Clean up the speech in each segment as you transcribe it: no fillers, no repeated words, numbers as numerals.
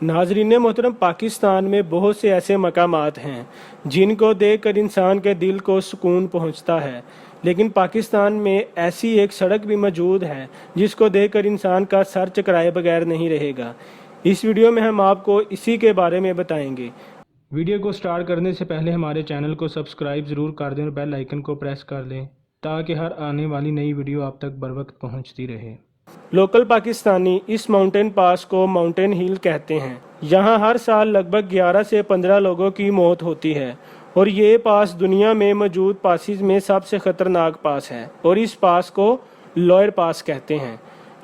नाज़रीन मोहतरम, पाकिस्तान में बहुत से ऐसे मकामात हैं जिनको देखकर इंसान के दिल को सुकून पहुंचता है, लेकिन पाकिस्तान में ऐसी एक सड़क भी मौजूद है जिसको देखकर इंसान का सर चकराए बगैर नहीं रहेगा। इस वीडियो में हम आपको इसी के बारे में बताएंगे। वीडियो को स्टार्ट करने से पहले हमारे चैनल को सब्सक्राइब ज़रूर कर दें और बेल आइकन को प्रेस कर लें ताकि हर आने वाली नई वीडियो आप तक बर वक्त पहुँचती रहे। लोकल पाकिस्तानी इस माउंटेन पास को माउंटेन हिल कहते हैं। यहाँ हर साल लगभग 11 से 15 लोगों की मौत होती है और ये पास दुनिया में मौजूद पासिस में सबसे खतरनाक पास है और इस पास को लोअर पास कहते हैं।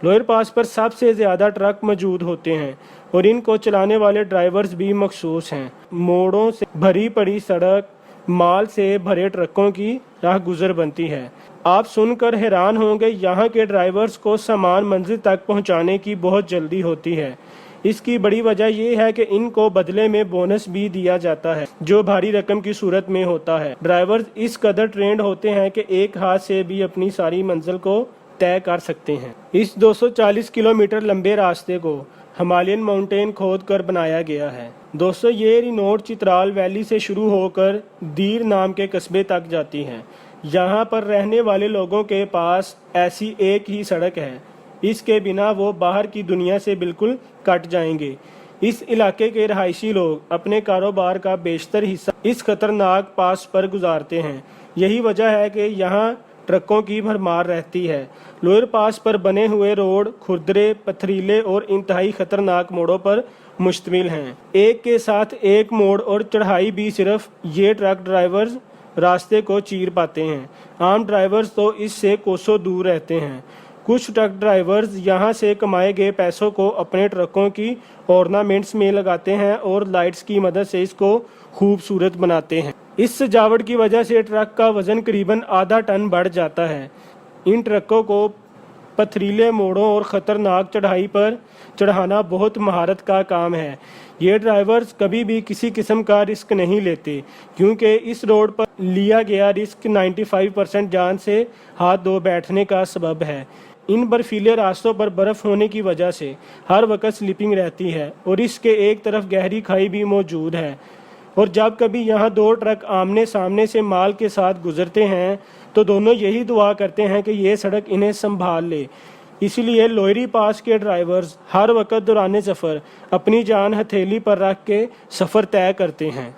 लोअर पास पर सबसे ज़्यादा ट्रक मौजूद होते हैं और इनको चलाने वाले ड्राइवर्स भी मखसूस हैं। मोड़ों से भरी पड़ी सड़क माल से भरे ट्रकों की राह गुजर बनती है। आप सुनकर हैरान होंगे, यहाँ के ड्राइवर्स को सामान मंजिल तक पहुँचाने की बहुत जल्दी होती है। इसकी बड़ी वजह यह है कि इनको बदले में बोनस भी दिया जाता है जो भारी रकम की सूरत में होता है। ड्राइवर्स इस कदर ट्रेंड होते हैं कि एक हाथ से भी अपनी सारी मंजिल को तय कर सकते हैं। इस 240 किलोमीटर लंबे रास्ते को हिमालयन माउंटेन खोद कर बनाया गया है। दोस्तों, ये रिनोड चित्राल वैली से शुरू होकर दीर नाम के कस्बे तक जाती है। यहाँ पर रहने वाले लोगों के पास ऐसी एक ही सड़क है, इसके बिना वो बाहर की दुनिया से बिल्कुल कट जाएंगे। इस इलाके के रहायशी लोग अपने कारोबार का बेशतर हिस्सा इस खतरनाक पास पर गुजारते हैं। यही वजह है कि यहाँ ट्रकों की भरमार रहती है। लोअर पास पर बने हुए रोड खुरदरे, पथरीले और इंतहाई खतरनाक मोड़ों पर मुश्तमिल हैं। एक के साथ एक मोड़ और चढ़ाई भी सिर्फ ये ट्रक ड्राइवर्स रास्ते को चीर पाते हैं। आम ड्राइवर्स तो इससे कोसों दूर रहते हैं। कुछ ट्रक ड्राइवर्स यहाँ से कमाए गए पैसों को अपने ट्रकों की ऑर्नामेंट्स में लगाते हैं और लाइट्स की मदद से इसको खूबसूरत बनाते हैं। इस सजावट की वजह से ट्रक का वजन करीबन आधा टन बढ़ जाता है। इन ट्रकों को पथरीले मोड़ों और ख़तरनाक चढ़ाई पर चढ़ाना बहुत महारत का काम है। ये ड्राइवर्स कभी भी किसी किस्म का रिस्क नहीं लेते क्योंकि इस रोड पर लिया गया रिस्क 95% जान से हाथ धो बैठने का सबब है। इन बर्फीले रास्तों पर बर्फ़ होने की वजह से हर वक्त स्लिपिंग रहती है और इसके एक तरफ गहरी खाई भी मौजूद है। और जब कभी यहाँ दो ट्रक आमने सामने से माल के साथ गुजरते हैं तो दोनों यही दुआ करते हैं कि ये सड़क इन्हें संभाल ले। इसलिए लोअर पास के ड्राइवर्स हर वक्त दौरान सफ़र अपनी जान हथेली पर रख के सफ़र तय करते हैं।